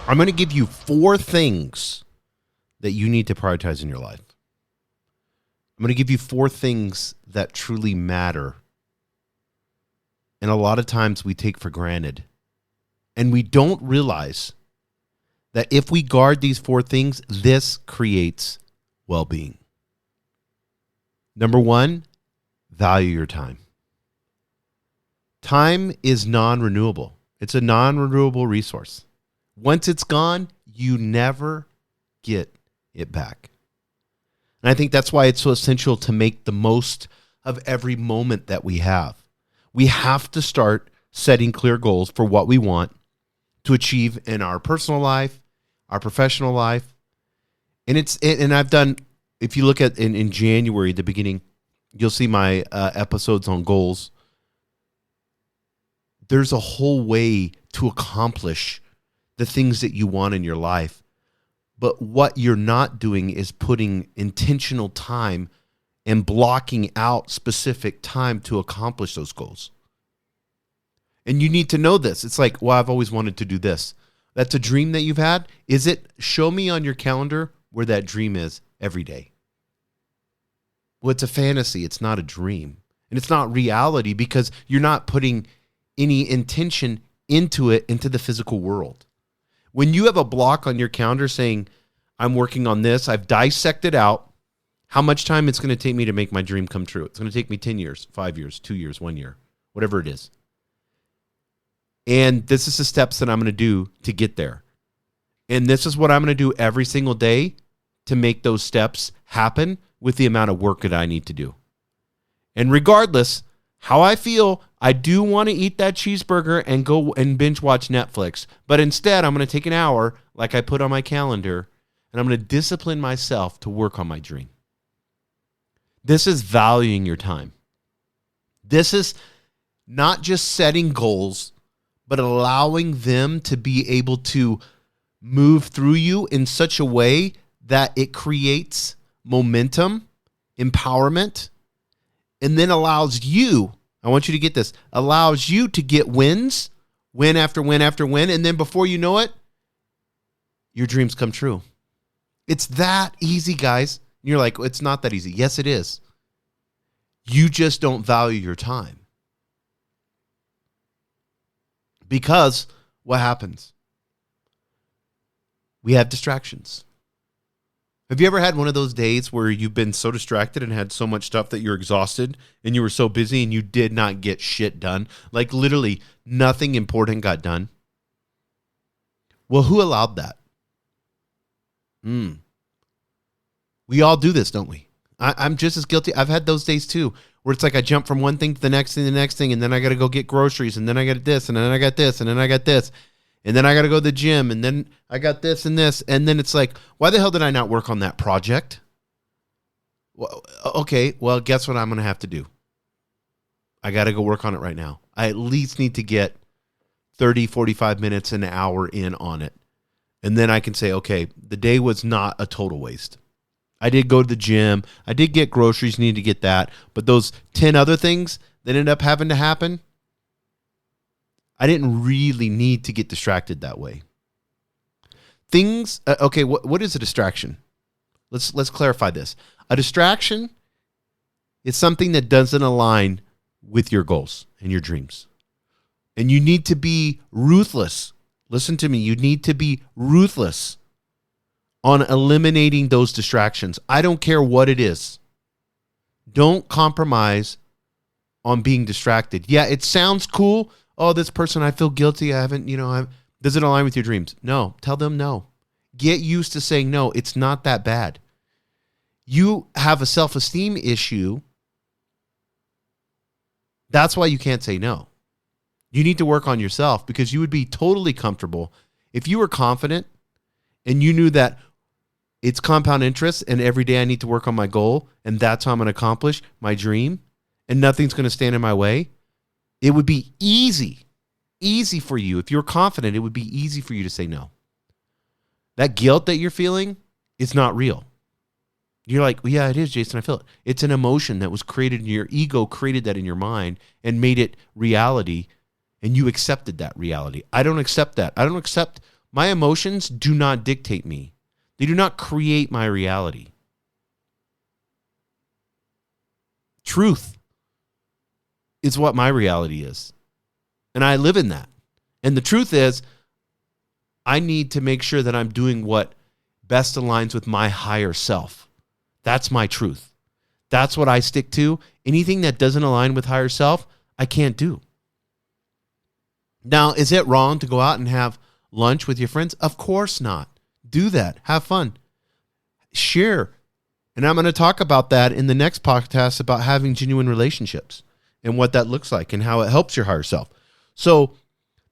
I'm going to give you 4 things that you need to prioritize in your life. I'm going to give you 4 things that truly matter. And a lot of times we take for granted. And we don't realize that if we guard these 4 things, this creates well-being. Number 1, value your time. Time is non-renewable. It's a non-renewable resource. Once it's gone, you never get it back. And I think that's why it's so essential to make the most of every moment that we have. We have to start setting clear goals for what we want to achieve in our personal life, our professional life. And I've done, if you look at in January, the beginning, you'll see my episodes on goals. There's a whole way to accomplish the things that you want in your life. But what you're not doing is putting intentional time and blocking out specific time to accomplish those goals. And you need to know this. It's like, well, I've always wanted to do this. That's a dream that you've had. Is it? Show me on your calendar where that dream is every day. Well, it's a fantasy. It's not a dream. And it's not reality because you're not putting any intention into it, into the physical world. When you have a block on your calendar saying, I'm working on this, I've dissected out how much time it's going to take me to make my dream come true. It's going to take me 10 years, 5 years, 2 years, 1 year, whatever it is. And this is the steps that I'm going to do to get there. And this is what I'm going to do every single day to make those steps happen with the amount of work that I need to do. And regardless how I feel, I do want to eat that cheeseburger and go and binge watch Netflix. But instead, I'm going to take an hour, like I put on my calendar, and I'm going to discipline myself to work on my dream. This is valuing your time. This is not just setting goals, but allowing them to be able to move through you in such a way that it creates momentum, empowerment, and then allows you, I want you to get this, allows you to get wins, win after win after win, and then before you know it, your dreams come true. It's that easy, guys. And you're like, it's not that easy. Yes, it is. You just don't value your time. Because what happens? We have distractions. Have you ever had one of those days where you've been so distracted and had so much stuff that you're exhausted and you were so busy and you did not get shit done? Like literally nothing important got done. Well, who allowed that? We all do this, don't we? I'm just as guilty. I've had those days too, where it's like I jump from one thing to the next thing, and then I got to go get groceries, and then I got this, and then I got this, and then I got this. And then I got to go to the gym, and then I got this and this. And then it's like, why the hell did I not work on that project? Well, okay, well, guess what I'm going to have to do? I got to go work on it right now. I at least need to get 30, 45 minutes, an hour in on it. And then I can say, okay, the day was not a total waste. I did go to the gym. I did get groceries, need to get that. But those 10 other things that ended up having to happen, I didn't really need to get distracted that way. Things, okay, what is a distraction? Let's clarify this. A distraction is something that doesn't align with your goals and your dreams. And you need to be ruthless. Listen to me. You need to be ruthless on eliminating those distractions. I don't care what it is. Don't compromise on being distracted. Yeah, it sounds cool. Oh, this person, I feel guilty. I haven't, does it align with your dreams? No, tell them no. Get used to saying no. It's not that bad. You have a self-esteem issue. That's why you can't say no. You need to work on yourself because you would be totally comfortable if you were confident and you knew that it's compound interest and every day I need to work on my goal and that's how I'm going to accomplish my dream and nothing's going to stand in my way. It would be easy for you. If you're confident, it would be easy for you to say no. That guilt that you're feeling is not real. You're like, well, yeah, it is, Jason. I feel it. It's an emotion that was created in your ego, created that in your mind and made it reality. And you accepted that reality. I don't accept that. I don't accept My emotions do not dictate me. They do not create my reality. Truth is what my reality is. And I live in that. And the truth is, I need to make sure that I'm doing what best aligns with my higher self. That's my truth. That's what I stick to. Anything that doesn't align with higher self, I can't do. Now, is it wrong to go out and have lunch with your friends? Of course not. Do that. Have fun. Share. And I'm going to talk about that in the next podcast about having genuine relationships and what that looks like and how it helps your higher self. So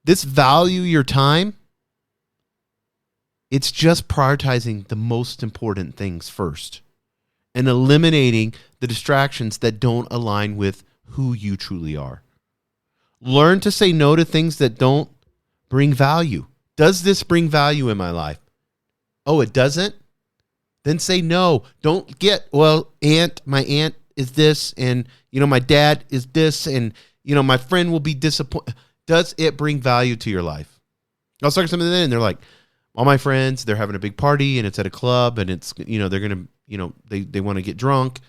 this value your time, it's just prioritizing the most important things first and eliminating the distractions that don't align with who you truly are. Learn to say no to things that don't bring value. Does this bring value in my life? Oh, it doesn't? Then say no. Don't get, well, my aunt is this, and, my dad is this, and, my friend will be disappointed. Does it bring value to your life? I was talking to somebody then, and they're like, all my friends, they're having a big party, and it's at a club, and it's, they're going to, they want to get drunk.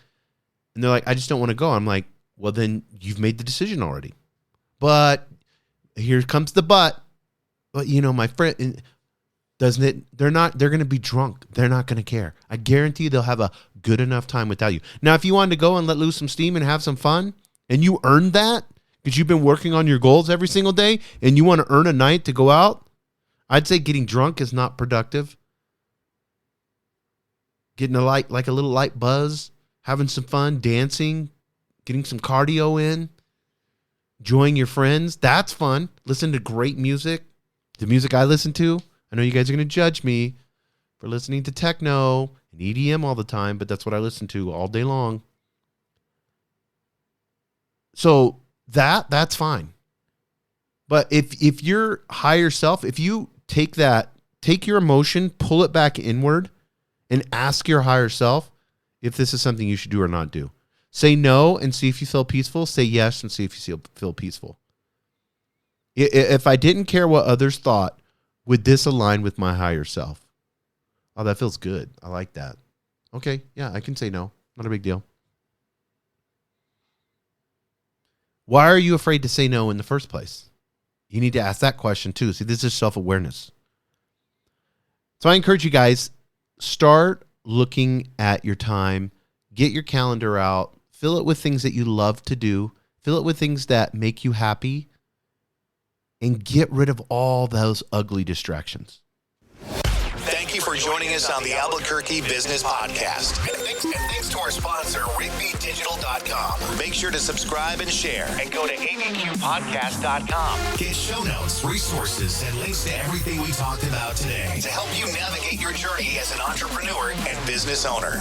And they're like, I just don't want to go. I'm like, well, then you've made the decision already. But here comes the but. But, my friend, doesn't it? They're going to be drunk. They're not going to care. I guarantee you they'll have a good enough time without you. Now, if you wanted to go and let loose some steam and have some fun, and you earned that because you've been working on your goals every single day, and you want to earn a night to go out, I'd say getting drunk is not productive. Getting a little light buzz, having some fun, dancing, getting some cardio in, enjoying your friends, that's fun. Listen to great music. The music I listen to, I know you guys are going to judge me for listening to techno and EDM all the time, but that's what I listen to all day long. So that's fine. But if your higher self, if you take your emotion, pull it back inward, and ask your higher self if this is something you should do or not do. Say no and see if you feel peaceful. Say yes and see if you feel peaceful. If I didn't care what others thought, would this align with my higher self? Oh, that feels good. I like that. Okay, yeah, I can say no. Not a big deal. Why are you afraid to say no in the first place? You need to ask that question too. See, this is self-awareness. So I encourage you guys, start looking at your time. Get your calendar out. Fill it with things that you love to do. Fill it with things that make you happy. And get rid of all those ugly distractions. Thank you for joining us on the Albuquerque Business Podcast. And thanks to our sponsor, RigbyDigital.com. Make sure to subscribe and share. And go to abqpodcast.com. Get show notes, resources, and links to everything we talked about today to help you navigate your journey as an entrepreneur and business owner.